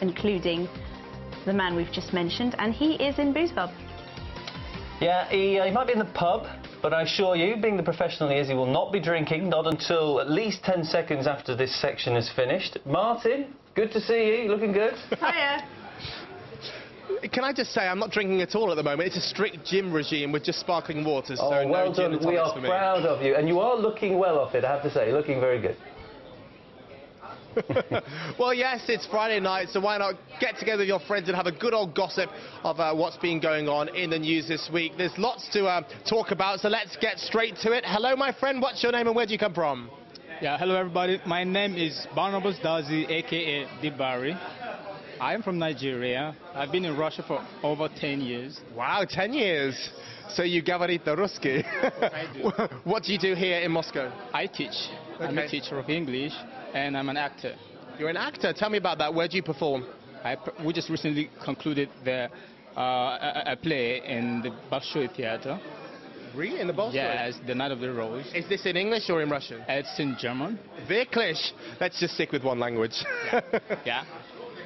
including the man we've just mentioned, and he is in Booze Pub. Yeah, he might be in the pub, but I assure you, being the professional he is, he will not be drinking, not until at least 10 seconds after this section is finished. Martin, good to see you, looking good. Hiya. Can I just say, I'm not drinking at all at the moment. It's a strict gym regime with just sparkling waters. Oh, so well no gin done. and We tonics are for me. proud of you. And you are looking well off it, I have to say. Looking very good. Well, yes, it's Friday night, so why not get together with your friends and have a good old gossip of what's been going on in the news this week. There's lots to talk about, so let's get straight to it. Hello, my friend. What's your name and where do you come from? Yeah, hello, everybody. My name is Barnabas M DAZIH, a.k.a. Dibari. I am from Nigeria. I've been in Russia for over 10 years. Wow, 10 years. So you говорите по-русски. I do. What do you do here in Moscow? I teach. I'm a teacher of English, and I'm an actor. You're an actor. Tell me about that. Where do you perform? We just recently concluded a play in the Bolshoi Theatre. Really? In the Bolshoi? Yes, The Night of the Rose. Is this in English or in Russian? It's in German. Wirklich. Let's just stick with one language. Yeah.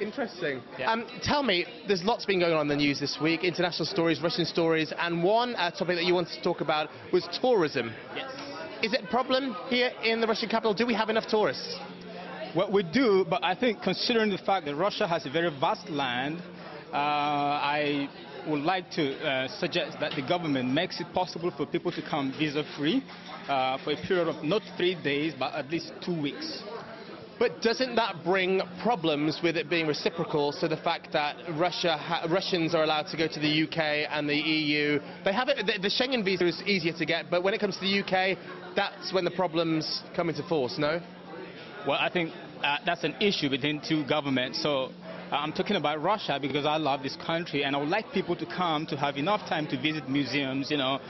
Interesting. Yeah. Tell me, there's lots been going on in the news this week, international stories, Russian stories, and one topic that you wanted to talk about was tourism. Yes. Is it a problem here in the Russian capital? Do we have enough tourists? Well, we do, but I think considering the fact that Russia has a very vast land, I would like to suggest that the government makes it possible for people to come visa-free for a period of not 3 days, but at least 2 weeks. But doesn't that bring problems with it being reciprocal? So the fact that Russians are allowed to go to the UK and the EU, they have it. The Schengen visa is easier to get, but when it comes to the UK, that's when the problems come into force. No? Well, I think that's an issue between two governments. So I'm talking about Russia because I love this country, and I would like people to come to have enough time to visit museums, you know,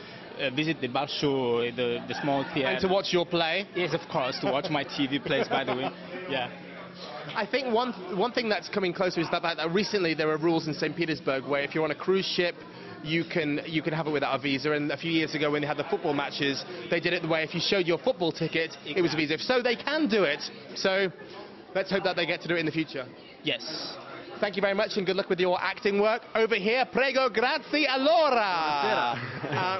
visit the Bolshoi, the small theatre. And to watch your play? Yes, of course, to watch my TV plays, by the way. Yeah. I think one thing that's coming closer is that recently there were rules in St. Petersburg where if you're on a cruise ship, you can have it without a visa. And a few years ago when they had the football matches, they did it the way if you showed your football ticket, exactly, it was a visa. So they can do it. So let's hope that they get to do it in the future. Yes. Thank you very much and good luck with your acting work. Over here, prego, grazie, allora.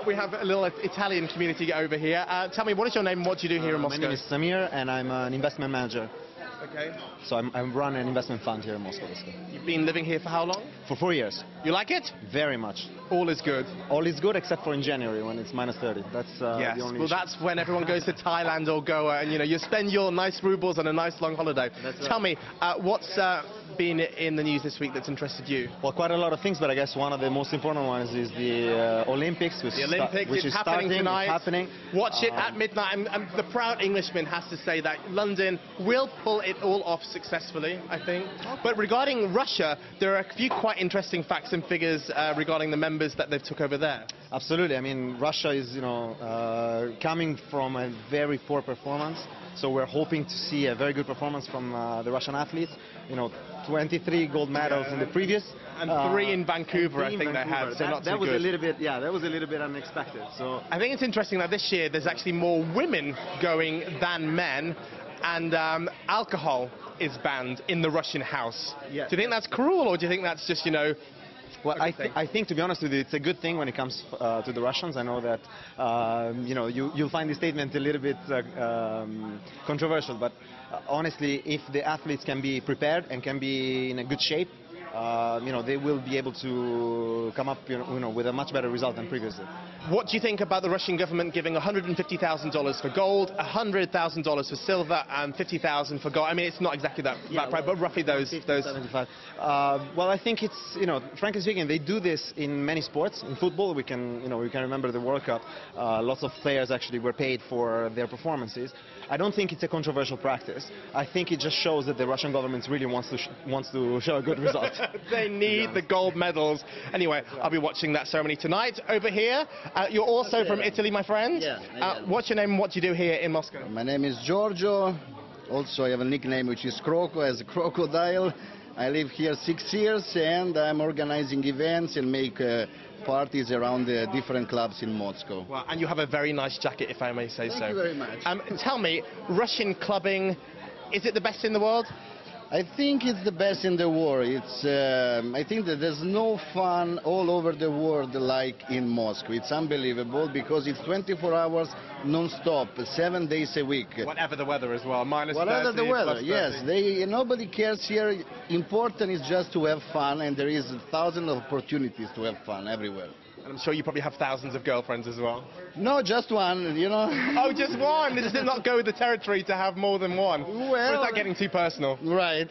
We have a little Italian community over here. Tell me, what is your name and what do you do here in Moscow? My name is Samir and I'm an investment manager. Okay. So I run an investment fund here in Moscow. You've been living here for how long? For 4 years. You like it? Very much. All is good. All is good except for in January when it's minus 30. That's yes. the only Well, issue. that's when everyone goes to Thailand or Goa and, you know, you spend your nice rubles on a nice long holiday. That's right. Tell me, what's been in the news this week that's interested you? Well, quite a lot of things, but I guess one of the most important ones is the Olympics, which is happening tonight. It's happening. Watch it at midnight. And the proud Englishman has to say that London will pull it all off successfully, I think. Okay. But regarding Russia, there are a few quite interesting facts and figures regarding the members that they've took over there. Absolutely. I mean, Russia is, you know, coming from a very poor performance. So we're hoping to see a very good performance from the Russian athletes. You know, 23 gold medals in the previous. And 3 in Vancouver, I think they had. So not that too was good. a little bit, yeah, that was a little bit unexpected. So I think it's interesting that this year there's actually more women going than men, and alcohol is banned in the Russian house. Yeah. Do you think that's cruel, or do you think that's just, you know? Well, I think, to be honest with you, it's a good thing when it comes to the Russians. I know that, you know, you'll find this statement a little bit controversial, but honestly, if the athletes can be prepared and can be in a good shape, you know, they will be able to come up, you know, with a much better result than previously. What do you think about the Russian government giving $150,000 for gold, $100,000 for silver, and $50,000 for gold? I mean, it's not exactly that right, but roughly those. 75. Well, I think it's, you know, frankly speaking, they do this in many sports. In football, we can remember the World Cup. Lots of players actually were paid for their performances. I don't think it's a controversial practice. I think it just shows that the Russian government really wants to show a good result. They need the gold medals. Anyway, I'll be watching that ceremony tonight. Over here, you're also from Italy, my friend. Yeah. What's your name and what do you do here in Moscow? My name is Giorgio. Also, I have a nickname which is Croco, as a crocodile. I live here 6 years and I'm organizing events and make parties around the different clubs in Moscow. Well, and you have a very nice jacket, if I may say so. Thank you very much. Tell me, Russian clubbing, is it the best in the world? I think it's the best in the world. I think that there's no fun all over the world like in Moscow. It's unbelievable because it's 24 hours non-stop, 7 days a week. Whatever the weather as well, minus Whatever 30, the weather, plus 30. yes. Nobody cares here. Important is just to have fun, and there is thousands of opportunities to have fun everywhere. And I'm sure you probably have thousands of girlfriends as well. No, just one, you know. Oh, just one? Does it not go with the territory to have more than one? Well, or is that getting too personal? Right.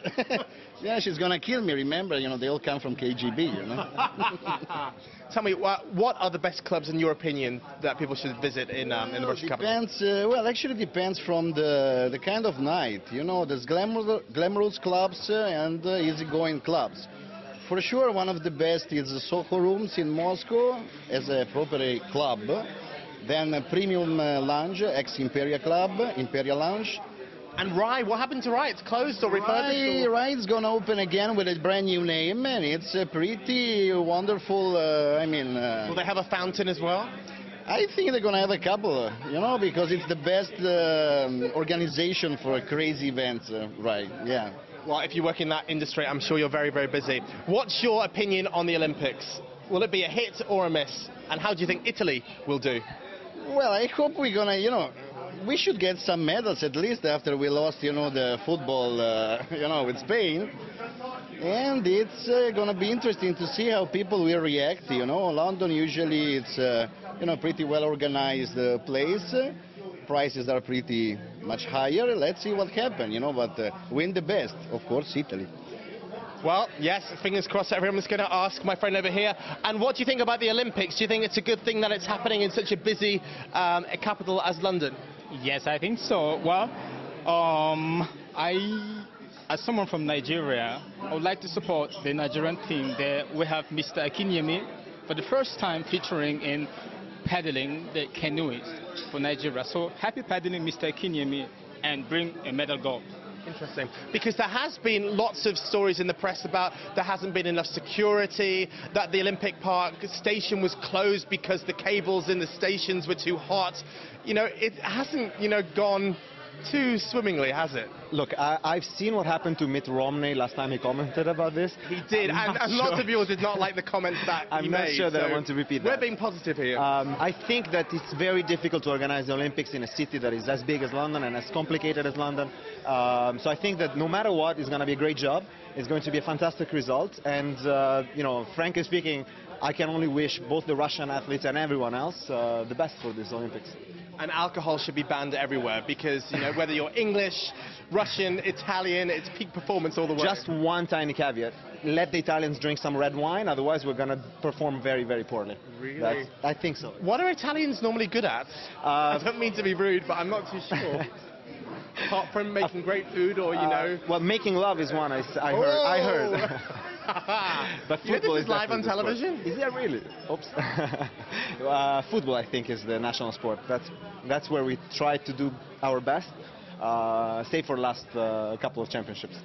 Yeah, she's gonna kill me, remember, you know, they all come from KGB, you know. Tell me, what are the best clubs in your opinion that people should visit in the Russian capital? Depends, well, actually depends from the kind of night, you know, there's glamorous clubs and easygoing clubs. For sure, one of the best is the Soho Rooms in Moscow as a proper club. Then a Premium Lounge, ex-Imperial Club, Imperial Lounge. And Rye, what happened to Rye? It's closed or refurbished? Rye is going to open again with a brand new name, and it's a pretty wonderful, Will they have a fountain as well? I think they're going to have a couple, you know, because it's the best organization for crazy events, Rye, yeah. Well, if you work in that industry, I'm sure you're very, very busy. What's your opinion on the Olympics? Will it be a hit or a miss? And how do you think Italy will do? Well, I hope we're going to, you know, we should get some medals at least after we lost, you know, the football, you know, with Spain. And it's going to be interesting to see how people will react, you know. London usually it's, you know, pretty well organized place. Prices are pretty much higher. Let's see what happens, you know, but win the best, of course, Italy. Well, yes, fingers crossed everyone's going to ask my friend over here. And what do you think about the Olympics? Do you think it's a good thing that it's happening in such a busy capital as London? Yes, I think so. Well, as someone from Nigeria, I would like to support the Nigerian team. There we have Mr. Akinyemi for the first time featuring in paddling the canoes for Nigeria. So happy paddling, Mr. Akinyemi, and bring a medal gold. Interesting, because there has been lots of stories in the press about there hasn't been enough security, that the Olympic Park station was closed because the cables in the stations were too hot. You know, it hasn't, you know, gone too swimmingly, has it? Look, I've seen what happened to Mitt Romney last time he commented about this. He did, and lots of people did not like the comments that he made. I'm not sure that I want to repeat that. We're being positive here. I think that it's very difficult to organize the Olympics in a city that is as big as London and as complicated as London. So I think that no matter what, it's going to be a great job. It's going to be a fantastic result. And, you know, frankly speaking, I can only wish both the Russian athletes and everyone else the best for this Olympics. And alcohol should be banned everywhere because, you know, whether you're English, Russian, Italian, it's peak performance all the way. Just one tiny caveat. Let the Italians drink some red wine, otherwise we're going to perform very, very poorly. Really? I think so. What are Italians normally good at? I don't mean to be rude, but I'm not too sure. Apart from making great food or, you know... Well, making love is one I heard. But football is live on television? Is that really? Oops. Football, I think, is the national sport. That's where we try to do our best. Save for last couple of championships.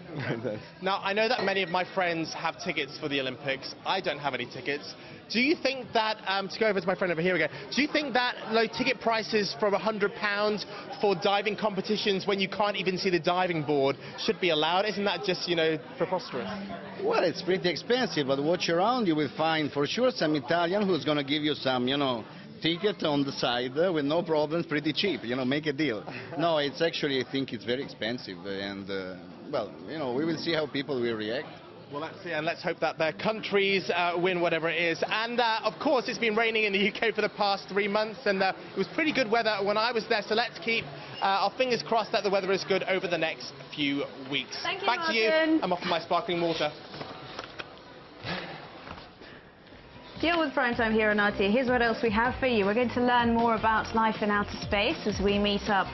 Now, I know that many of my friends have tickets for the Olympics. I don't have any tickets. Do you think that, to go over to my friend over here again, do you think that low ticket prices from £100 for diving competitions when you can't even see the diving board should be allowed? Isn't that just, you know, preposterous? Well, it's pretty expensive, but watch around, you will find for sure some Italian who's going to give you some, you know, ticket on the side with no problems, pretty cheap, you know, make a deal. No, it's actually, I think it's very expensive, and, well, you know, we will see how people will react. Well, let's see, and let's hope that their countries win whatever it is. And, of course, it's been raining in the UK for the past 3 months, and it was pretty good weather when I was there, so let's keep our fingers crossed that the weather is good over the next few weeks. Thank you, Back Martin. to you. I'm off for my sparkling water. Deal with Primetime here on RT. Here's what else we have for you. We're going to learn more about life in outer space as we meet up